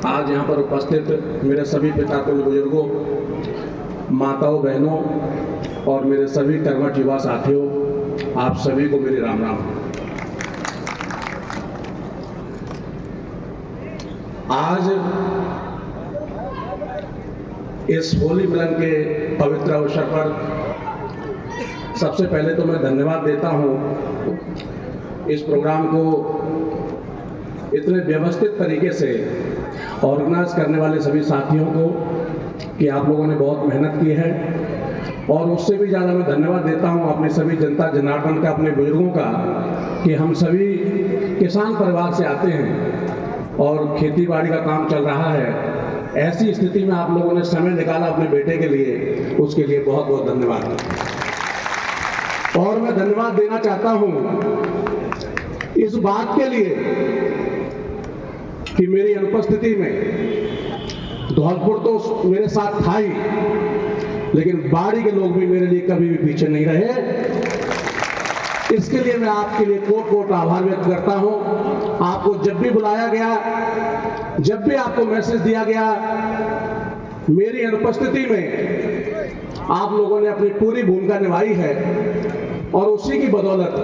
आज यहाँ पर उपस्थित मेरे सभी पिताकुल बुजुर्गों, माताओं, बहनों और मेरे सभी कर्मठ युवा साथियों, आप सभी को मेरी राम राम। आज इस होली मिलन के पवित्र अवसर पर सबसे पहले तो मैं धन्यवाद देता हूँ इस प्रोग्राम को इतने व्यवस्थित तरीके से ऑर्गेनाइज करने वाले सभी साथियों को कि आप लोगों ने बहुत मेहनत की है। और उससे भी ज़्यादा मैं धन्यवाद देता हूँ अपने सभी जनता जनार्दन का, अपने बुजुर्गों का, कि हम सभी किसान परिवार से आते हैं और खेती बाड़ी का काम चल रहा है। ऐसी स्थिति में आप लोगों ने समय निकाला अपने बेटे के लिए, उसके लिए बहुत बहुत धन्यवाद। और मैं धन्यवाद देना चाहता हूँ इस बात के लिए कि मेरी अनुपस्थिति में धौलपुर तो मेरे साथ था ही, लेकिन बाड़ी के लोग भी मेरे लिए कभी भी पीछे नहीं रहे। इसके लिए मैं आपके लिए कोट कोट आभार व्यक्त करता हूं। आपको जब भी बुलाया गया, जब भी आपको मैसेज दिया गया, मेरी अनुपस्थिति में आप लोगों ने अपनी पूरी भूमिका निभाई है और उसी की बदौलत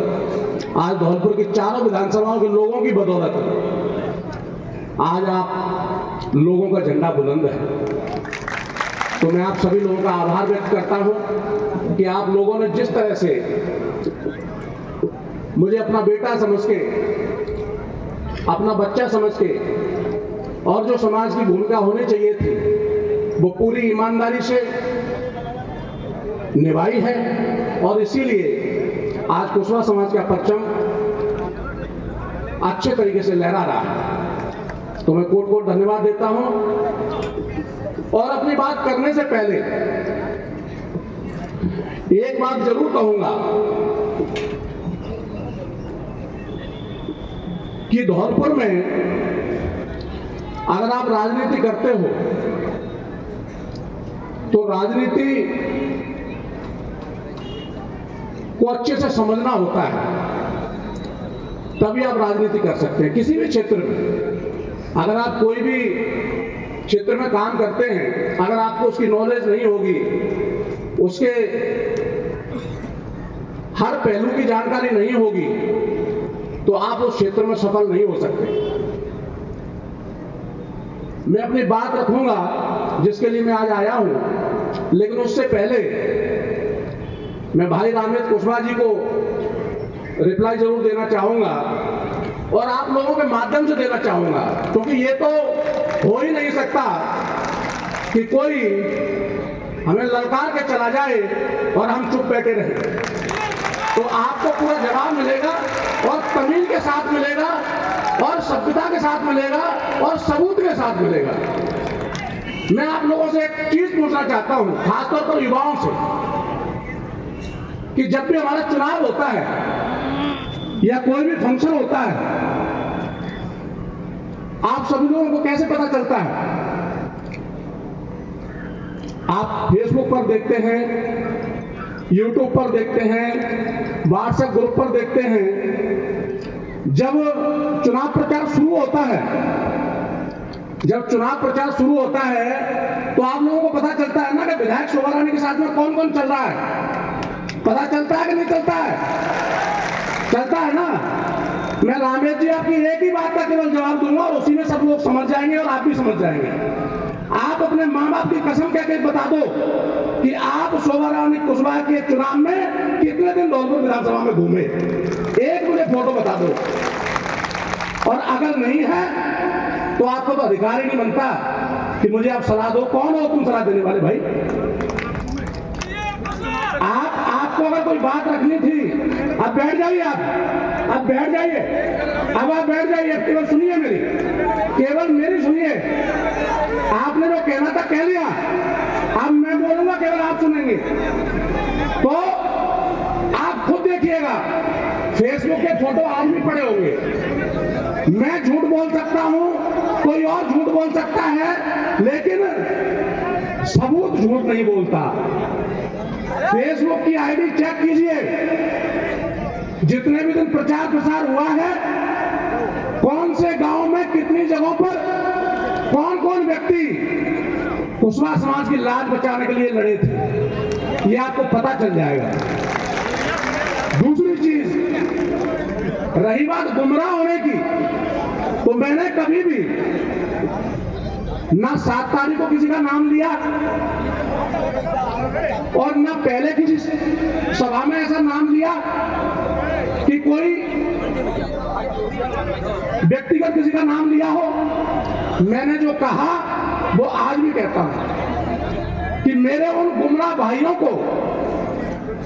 आज धौलपुर की चारों विधानसभाओं के लोगों की बदौलत आज आप लोगों का झंडा बुलंद है। तो मैं आप सभी लोगों का आभार व्यक्त करता हूं कि आप लोगों ने जिस तरह से मुझे अपना बेटा समझ के, अपना बच्चा समझ के और जो समाज की भूमिका होनी चाहिए थी वो पूरी ईमानदारी से निभाई है। और इसीलिए आज कुशवाहा समाज का परचम अच्छे तरीके से लहरा रहा है। तो मैं कोट कोट धन्यवाद देता हूं। और अपनी बात करने से पहले एक बात जरूर कहूंगा कि धौलपुर में अगर आप राजनीति करते हो तो राजनीति को अच्छे से समझना होता है, तभी आप राजनीति कर सकते हैं। किसी भी क्षेत्र में अगर आप कोई भी क्षेत्र में काम करते हैं, अगर आपको उसकी नॉलेज नहीं होगी, उसके हर पहलू की जानकारी नहीं होगी, तो आप उस क्षेत्र में सफल नहीं हो सकते। मैं अपनी बात रखूंगा जिसके लिए मैं आज आया हूं, लेकिन उससे पहले मैं भाई रामेश कुशवाहा जी को रिप्लाई जरूर देना चाहूंगा और आप लोगों के माध्यम से देना चाहूंगा, क्योंकि ये तो हो ही नहीं सकता कि कोई हमें ललकार के चला जाए और हम चुप बैठे रहें। तो आपको पूरा जवाब मिलेगा और तमीज के साथ मिलेगा और सभ्यता के साथ मिलेगा और सबूत के साथ मिलेगा। मैं आप लोगों से एक चीज पूछना चाहता हूं, खासतौर पर युवाओं से, कि जब भी हमारा चुनाव होता है या कोई भी फंक्शन होता है, आप सभी लोगों को कैसे पता चलता है? आप फेसबुक पर देखते हैं, यूट्यूब पर देखते हैं, व्हाट्सएप ग्रुप पर देखते हैं। जब चुनाव प्रचार शुरू होता है, जब चुनाव प्रचार शुरू होता है तो आप लोगों को पता चलता है ना कि विधायक शोभा रानी के साथ में कौन कौन चल रहा है। पता चलता है कि नहीं चलता है? चलता है ना। मैं रामेश जी आपकी एक ही बात का केवल जवाब दूंगा और उसी में सब लोग समझ जाएंगे और आप भी समझ जाएंगे। आप अपने माँ बाप की कसम कह के बता दो कि आप शोभा रानी कुशवाहा के चुनाव में कितने दिन धौलपुर विधानसभा में घूमे। एक मुझे फोटो बता दो। और अगर नहीं है तो आपको तो अधिकार ही नहीं बनता कि मुझे आप सलाह दो। कौन हो तुम सलाह देने वाले भाई? आपको अगर कोई बात रखनी थी, अब बैठ जाइए, अब बैठ जाइए, अब आप बैठ जाइए। केवल सुनिए मेरी, केवल मेरी सुनिए। आपने जो कहना था कह लिया, अब मैं बोलूंगा, केवल आप सुनेंगे। तो आप खुद देखिएगा, फेसबुक के फोटो आज भी पड़े होंगे। मैं झूठ बोल सकता हूं, कोई और झूठ बोल सकता है, लेकिन सबूत झूठ नहीं बोलता। फेसबुक की आईडी चेक कीजिए, जितने भी दिन प्रचार प्रसार हुआ है, कौन से गांव में कितनी जगहों पर कौन व्यक्ति कुशवाहा समाज की लाज बचाने के लिए लड़े थे, ये आपको पता चल जाएगा। दूसरी चीज, रही बात गुमराह होने की, तो मैंने कभी भी ना 7 तारीख को किसी का नाम लिया और ना पहले किसी सभा में ऐसा नाम लिया कि कोई व्यक्तिगत किसी का नाम लिया हो। मैंने जो कहा वो आज भी कहता हूं कि मेरे उन गुमराह भाइयों को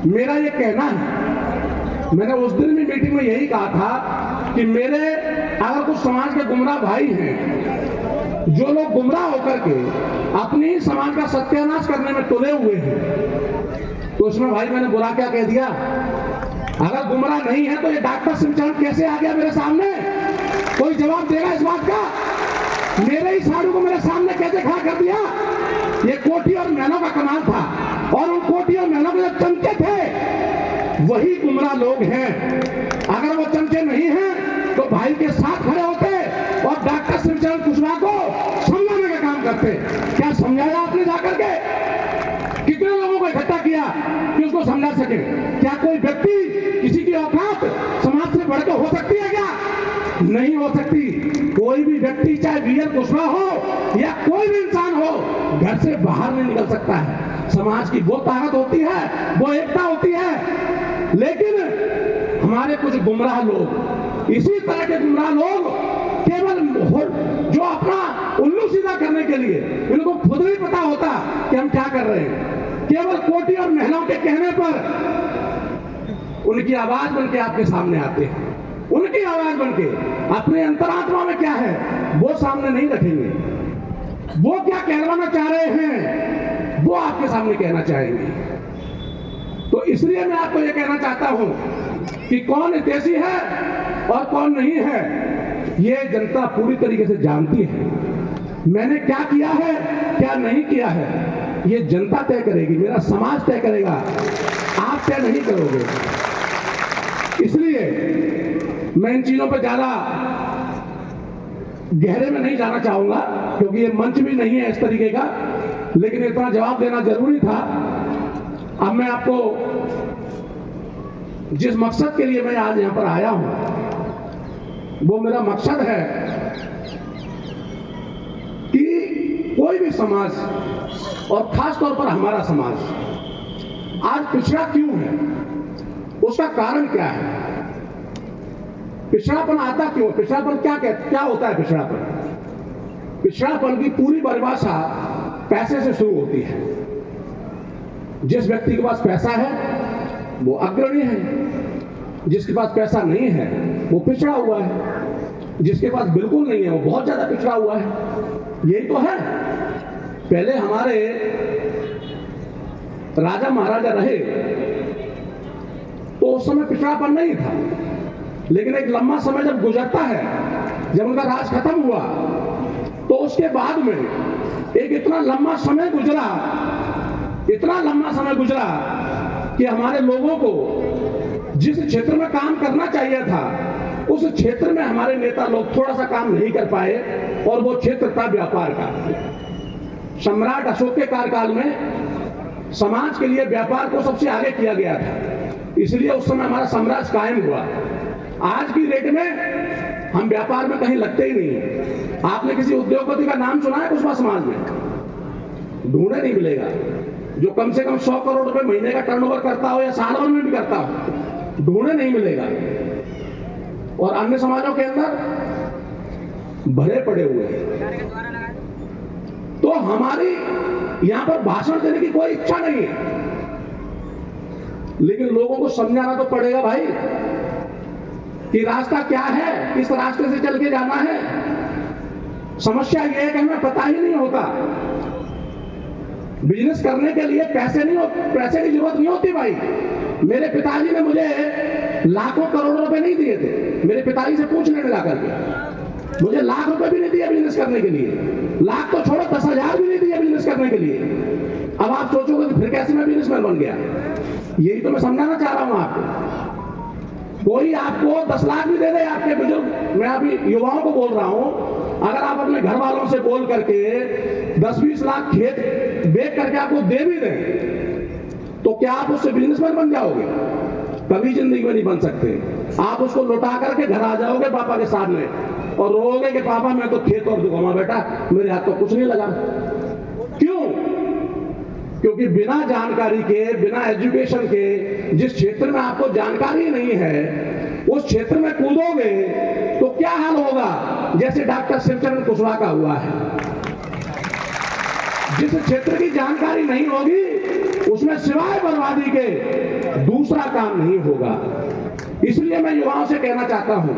मेरा ये कहना है, मैंने उस दिन भी मीटिंग में यही कहा था कि मेरे अगर कुछ समाज के गुमराह भाई हैं जो लोग गुमराह होकर के अपनी समाज का सत्यानाश करने में तुले हुए हैं, तो उसमें भाई मैंने बुरा क्या कह दिया? अगर गुमराह नहीं है तो ये डॉक्टर शिवचरण कैसे आ गया मेरे सामने? कोई जवाब देगा इस बात का? मेरे ही साड़ू को मेरे सामने कैसे खड़ा कर दिया? ये कोठी और महलों का कमाल था, और उन कोठी और महलों के जो चमचे थे वही गुमराह लोग हैं। अगर वो चमचे नहीं हैं तो भाई के साथ खड़े होते और डॉक्टर शिवचरण कुशवाहा को समझाने का काम करते। क्या समझाया आपने जाकर के? कितने लोगों को इकट्ठा किया कि उसको समझा सके? क्या कोई व्यक्ति किसी की औकात समाज से बढ़कर हो सकती है क्या? नहीं हो सकती। कोई भी व्यक्ति, चाहे वीर कुशवाहा हो या कोई भी इंसान हो, घर से बाहर नहीं निकल सकता है। समाज की वो ताकत होती है, वो एकता होती है। लेकिन हमारे कुछ गुमराह लोग, इसी तरह के गुमराह लोग, केवल जो अपना उल्लू सीधा करने के लिए, इनको खुद नहीं पता होता कि हम क्या कर रहे हैं, केवल कोठी और महलों के कहने पर उनकी आवाज बन के आपके सामने आते हैं। उनकी आवाज बन के अपने अंतरात्मा में क्या है वो सामने नहीं रखेंगे। वो क्या कहलाना चाह रहे हैं वो आपके सामने कहना चाहेंगे। तो इसलिए मैं आपको ये कहना चाहता हूं कि कौन हितैषी है और कौन नहीं है, ये जनता पूरी तरीके से जानती है। मैंने क्या किया है, क्या नहीं किया है, ये जनता तय करेगी, मेरा समाज तय करेगा, आप तय नहीं करोगे। इसलिए मैं इन चीजों पर ज्यादा गहरे में नहीं जाना चाहूंगा, क्योंकि ये मंच भी नहीं है इस तरीके का, लेकिन इतना जवाब देना जरूरी था। अब मैं आपको जिस मकसद के लिए मैं आज यहां पर आया हूं, वो मेरा मकसद है कि कोई भी समाज, और खास तौर पर हमारा समाज आज पिछड़ा क्यों है, उसका कारण क्या है, पिछड़ापन आता क्यों, पिछड़ापन क्या होता है? पिछड़ापन की पूरी परिभाषा पैसे से शुरू होती है। जिस व्यक्ति के पास पैसा है वो अग्रणी है, जिसके पास पैसा नहीं है वो पिछड़ा हुआ है, जिसके पास बिल्कुल नहीं है वो बहुत ज्यादा पिछड़ा हुआ है। यही तो है। पहले हमारे राजा महाराजा रहे तो उस समय पिछड़ापन नहीं था, लेकिन एक लंबा समय जब गुजरता है, जब उनका राज खत्म हुआ, तो उसके बाद में एक इतना लंबा समय गुजरा कि हमारे लोगों को जिस क्षेत्र में काम करना चाहिए था उस क्षेत्र में हमारे नेता लोग थोड़ा सा काम नहीं कर पाए, और वो क्षेत्र था व्यापार का। सम्राट अशोक के कार्यकाल में समाज के लिए व्यापार को सबसे आगे किया गया था, इसलिए उस समय हमारा साम्राज्य कायम हुआ। आज की डेट में हम व्यापार में कहीं लगते ही नहीं। आपने किसी उद्योगपति का नाम सुना है कुशवाहा समाज में? ढूंढे नहीं मिलेगा। जो कम से कम 100 करोड़ रुपए महीने का टर्नओवर करता हो या साल भर में भी करता हो, ढूंढे नहीं मिलेगा। और अन्य समाजों के अंदर भरे पड़े हुए हैं। तो हमारी यहां पर भाषण देने की कोई इच्छा नहीं है, लेकिन लोगों को समझाना तो पड़ेगा भाई कि रास्ता क्या है, किस रास्ते से चल के जाना है। समस्या यह है कि हमें पता ही नहीं होता। बिजनेस करने के लिए पैसे की जरूरत नहीं होती भाई। मेरे पिताजी ने मुझे लाखों करोड़ों रुपए नहीं दिए थे। मेरे पिताजी से पूछ लेने जाकर के, मुझे लाख रुपए भी नहीं दिए बिजनेस करने के लिए। लाख तो छोड़ो, 10,000 भी नहीं दिए बिजनेस करने के लिए। अब आप सोचोगे कि फिर कैसे मैं बिजनेसमैन बन गया? यही तो मैं समझाना चाह रहा हूं आपको। कोई आपको 10 लाख भी दे दे, आपके बुजुर्ग, मैं अभी युवाओं को बोल रहा हूं, अगर आप अपने घर वालों से बोल करके 10-20 लाख खेत बेच करके आपको दे भी दें, तो क्या आप उससे बिजनेसमैन बन जाओगे? कभी जिंदगी में नहीं बन सकते। आप उसको लौटा करके घर आ जाओगे पापा के सामने और रोओगे कि पापा मैं तो खेत और दुकामा बेटा, मेरे हाथ तो कुछ नहीं लगा। क्यों? क्योंकि बिना जानकारी के, बिना एजुकेशन के, जिस क्षेत्र में आपको जानकारी नहीं है उस क्षेत्र में कूदोगे तो क्या हाल होगा? जैसे डॉक्टर शिवचरण कुशवाहा का हुआ है। जिस क्षेत्र की जानकारी नहीं होगी उसमें सिवाय बर्बादी के दूसरा काम नहीं होगा। इसलिए मैं युवाओं से कहना चाहता हूं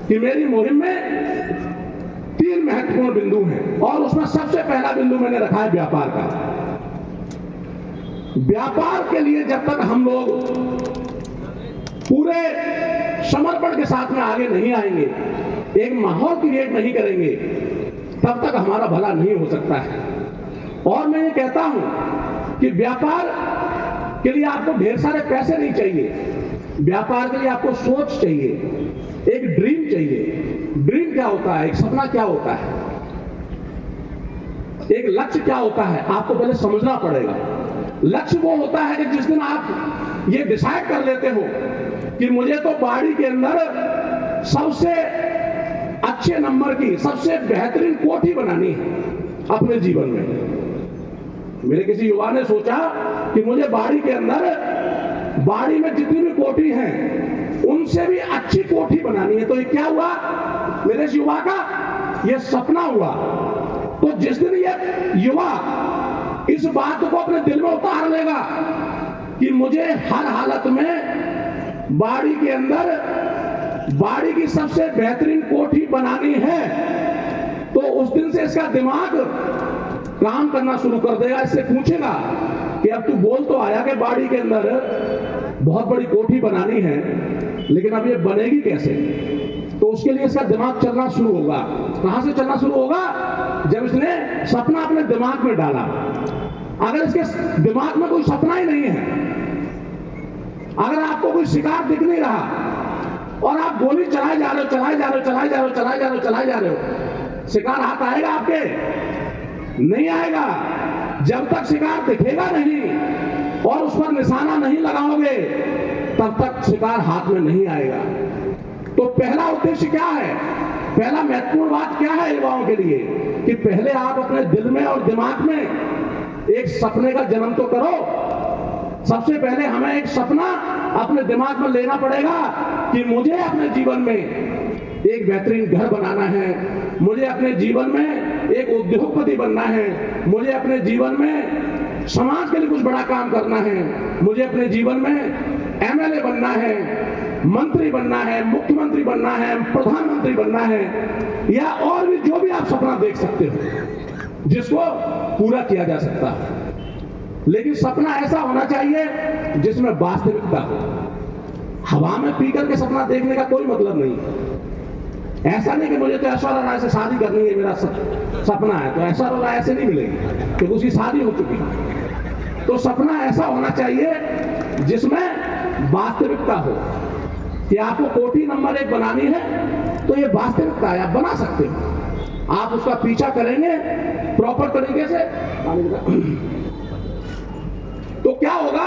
कि मेरी मुहिम में 3 महत्वपूर्ण बिंदु हैं और उसमें सबसे पहला बिंदु मैंने रखा है व्यापार का। व्यापार के लिए जब तक हम लोग पूरे समर्पण के साथ में आगे नहीं आएंगे, एक माहौल क्रिएट नहीं करेंगे, तब तक हमारा भला नहीं हो सकता है। और मैं ये कहता हूं कि व्यापार के लिए आपको ढेर सारे पैसे नहीं चाहिए, व्यापार के लिए आपको सोच चाहिए, एक ड्रीम चाहिए। ड्रीम क्या होता है? एक सपना क्या होता है? एक लक्ष्य क्या होता है? आपको पहले समझना पड़ेगा। लक्ष्य वो होता है कि जिस दिन आप ये डिसाइड कर लेते हो कि मुझे तो बाड़ी के अंदर सबसे अच्छे नंबर की, सबसे बेहतरीन कोठी बनानी है अपने जीवन में। मेरे किसी युवा ने सोचा कि मुझे बाड़ी के अंदर, बाड़ी में जितनी भी कोठी हैं उनसे भी अच्छी कोठी बनानी है। तो ये क्या हुआ मेरे इस युवा का? ये सपना हुआ। तो जिस दिन ये युवा इस बात को अपने दिल में उतार लेगा कि मुझे हर हालत में बाड़ी के अंदर बाड़ी की सबसे बेहतरीन कोठी बनानी है, तो उस दिन से इसका दिमाग काम करना शुरू कर देगा। इससे पूछेगा कि अब तू बोल तो आया कि बाड़ी के अंदर बहुत बड़ी कोठी बनानी है, लेकिन अब ये बनेगी कैसे? तो उसके लिए इसका दिमाग चलना शुरू होगा। कहां से चलना शुरू होगा? जब इसने सपना अपने दिमाग में डाला। अगर इसके दिमाग में कोई सपना ही नहीं है, अगर आपको कोई शिकार दिख नहीं रहा और आप गोली चलाए जा रहे हो, चलाए जा रहे हो, चलाए जा रहे हो, चलाए जा रहे हो, चलाए जा रहे हो, शिकार हाथ आएगा आपके? नहीं आएगा। जब तक शिकार दिखेगा नहीं और उस पर निशाना नहीं लगाओगे तब तक शिकार हाथ में नहीं आएगा। तो पहला उद्देश्य क्या है? पहला महत्वपूर्ण बात क्या है युवाओं के लिए? कि पहले आप अपने दिल में और दिमाग में एक सपने का जन्म तो करो। सबसे पहले हमें एक सपना अपने दिमाग में लेना पड़ेगा कि मुझे अपने जीवन में एक बेहतरीन घर बनाना है, मुझे अपने जीवन में एक उद्योगपति बनना है, मुझे अपने जीवन में समाज के लिए कुछ बड़ा काम करना है, मुझे अपने जीवन में एमएलए बनना है, मंत्री बनना है, मुख्यमंत्री बनना है, प्रधानमंत्री बनना है, या और भी जो भी आप सपना देख सकते हो जिसको पूरा किया जा सकता है। लेकिन सपना ऐसा होना चाहिए जिसमें वास्तविकता हो। हवा में पी करके सपना देखने का कोई मतलब नहीं। ऐसा नहीं कि मुझे तो ऐश्वर्या राय से शादी करनी है, मेरा सपना है, तो ऐश्वर्या राय ऐसे नहीं मिलेगी क्योंकि उसकी शादी हो चुकी है। तो सपना ऐसा होना चाहिए जिसमें वास्तविकता हो कि आपको कोठी नंबर 1 बनानी है, तो ये वास्तविकता है, आप बना सकते हो। आप उसका पीछा करेंगे प्रॉपर तरीके से तो क्या होगा